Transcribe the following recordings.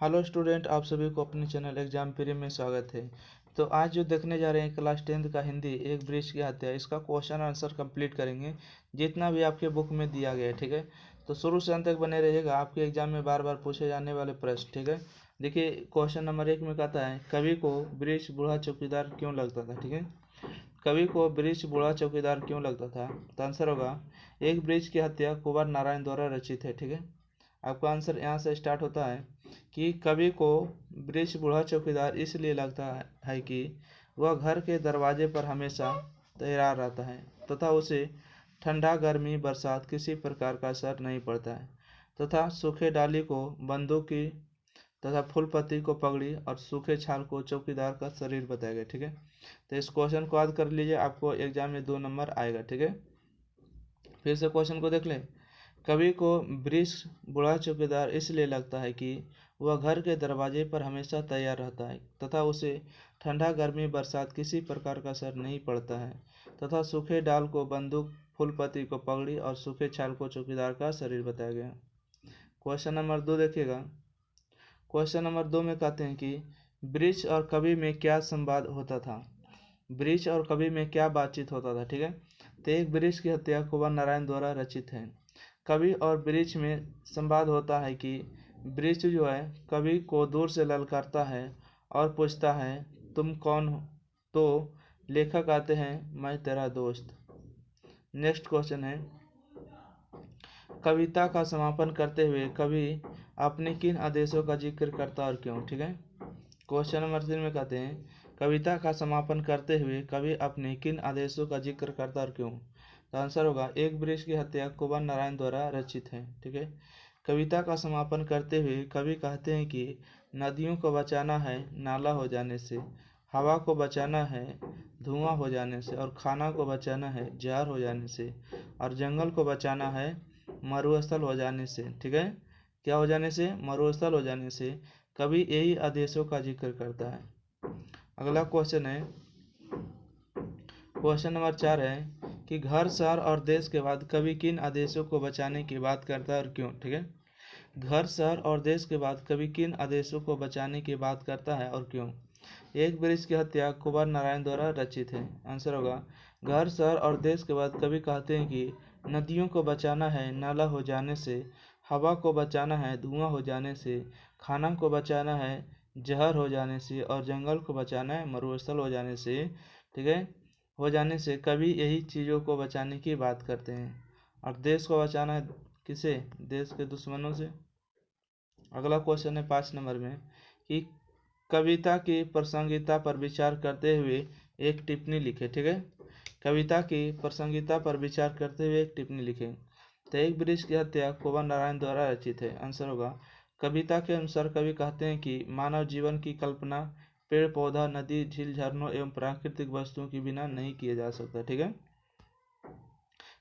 Hello student, आप सभी को अपने चैनल एग्जाम प्री में स्वागत है। तो आज जो देखने जा रहे हैं क्लास 10th का हिंदी एक ब्रिज की हत्या, इसका क्वेश्चन आंसर कंप्लीट करेंगे जितना भी आपके बुक में दिया गया है। ठीक है, तो शुरू से अंत तक बने रहिएगा। आपके एग्जाम में बार बार पूछे जाने वाले प्रश्न। ठीक है, देखिए क्वेश्चन नंबर 1 में कहता है, कवि को ब्रिज बूढ़ा चौकीदार क्यों लगता था। ठीक है, कवि को ब्रिज बूढ़ा चौकीदार क्यों लगता था, तो आंसर होगा एक ब्रिज की हत्या कुंवर नारायण द्वारा रचित है। ठीक है, आपका आंसर यहाँ से स्टार्ट होता है कि कवि को ब्रिज बूढ़ा चौकीदार इसलिए लगता है कि वह घर के दरवाजे पर हमेशा तैयार रहता है तथा उसे ठंडा गर्मी बरसात किसी प्रकार का असर नहीं पड़ता है, तथा सूखे डाली को बंदूक की तथा फूल पत्ती को पगड़ी और सूखे छाल को चौकीदार का शरीर बताया गया। ठीक है, तो इस क्वेश्चन को याद कर लीजिए, आपको एग्जाम में 2 नंबर आएगा। ठीक है, फिर से क्वेश्चन को देख लें। कवि को ब्रिज बूढ़ा चौकीदार इसलिए लगता है कि वह घर के दरवाजे पर हमेशा तैयार रहता है तथा उसे ठंडा गर्मी बरसात किसी प्रकार का असर नहीं पड़ता है, तथा सूखे डाल को बंदूक फूलपत्ती को पगड़ी और सूखे छाल को चौकीदार का शरीर बताया गया। क्वेश्चन नंबर 2 देखिएगा। क्वेश्चन नंबर 2 में कहते हैं कि ब्रिज और कवि में क्या संवाद होता था। ब्रिज और कवि में क्या बातचीत होता था। ठीक है, तो एक ब्रिज की हत्या कुंवर नारायण द्वारा रचित है। कवि और ब्रिज में संवाद होता है कि ब्रिज जो है कवि को दूर से ललकारता है और पूछता है तुम कौन हो, तो लेखक आते हैं मैं तेरा दोस्त। नेक्स्ट क्वेश्चन है, कविता का समापन करते हुए कवि अपने किन आदेशों का जिक्र करता और क्यों। ठीक है, क्वेश्चन नंबर 3 में कहते हैं, कविता का समापन करते हुए कवि अपने किन आदेशों का जिक्र करता और क्यों, तो आंसर होगा एक ब्रिज की हत्या कुंवर नारायण द्वारा रचित है। ठीक है, कविता का समापन करते हुए कवि कहते हैं कि नदियों को बचाना है नाला हो जाने से, हवा को बचाना है धुआं हो जाने से, और खाना को बचाना है जहर हो जाने से, और जंगल को बचाना है मरुस्थल हो जाने से। ठीक है, क्या हो जाने से, मरुस्थल हो जाने से। कवि यही आदेशों का जिक्र करता है। अगला क्वेश्चन है, क्वेश्चन नंबर 4 है कि घर शहर और देश के बाद कवि किन आदेशों को बचाने की बात करता है और क्यों। ठीक है, घर शहर और देश के बाद कवि किन आदेशों को बचाने की बात करता है और क्यों। एक ब्रिज की हत्या कुंवर नारायण द्वारा रचित है। आंसर होगा घर शहर और देश के बाद कवि कहते हैं कि नदियों को बचाना है नाला हो जाने से, हवा को बचाना है धुआं हो जाने से, खाना को बचाना है जहर हो जाने से, और जंगल को बचाना है मरुस्थल हो जाने से। ठीक है, हो जाने से कवि यही चीज़ों को बचाने की बात करते हैं। और देश को बचाना है किसे, देश के दुश्मनों से। अगला क्वेश्चन है 5 नंबर में कि कविता की प्रासंगिकता पर विचार करते हुए एक टिप्पणी लिखे। ठीक है, कविता की प्रासंगिकता पर विचार करते हुए एक टिप्पणी लिखे। तो एक ब्रिज की हत्या कुंवर नारायण द्वारा रचित है। आंसर होगा कविता के अनुसार कवि कहते हैं कि मानव जीवन की कल्पना पेड़ पौधा नदी झील झरनों एवं प्राकृतिक वस्तुओं के बिना नहीं किया जा सकता। ठीक है,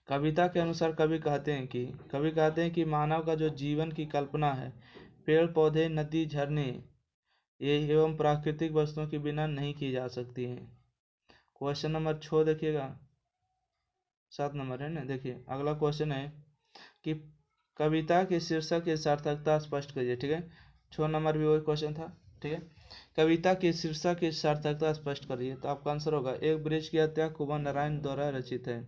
कविता के अनुसार कवि कहते हैं कि मानव का जो जीवन की कल्पना है पेड़ पौधे नदी झरने ये एवं प्राकृतिक वस्तुओं के बिना नहीं की जा सकती है। क्वेश्चन नंबर 6 देखिएगा, 7 नंबर है ना। देखिए अगला क्वेश्चन है कि कविता के शीर्षक की सार्थकता स्पष्ट करिए। ठीक है, 6 नंबर भी वही क्वेश्चन था। ठीक है, कविता के शीर्षक की सार्थकता स्पष्ट करिए, तो आपका आंसर होगा एक ब्रिज की हत्या कुंवर नारायण द्वारा रचित है।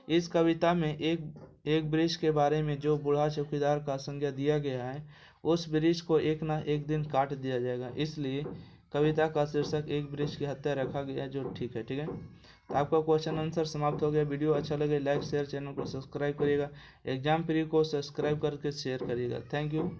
इस कविता में एक ब्रिज के बारे में जो बूढ़ा चौकीदार का संज्ञा दिया गया है उस ब्रिज को एक ना एक दिन काट दिया जाएगा, इसलिए कविता का शीर्षक एक ब्रिज की हत्या रखा गया, जो ठीक है। ठीक है, तो आपका क्वेश्चन आंसर समाप्त हो गया। वीडियो अच्छा लगे लाइक शेयर, चैनल को सब्सक्राइब करिएगा। एग्जाम प्री को सब्सक्राइब करके शेयर करिएगा। Thank you.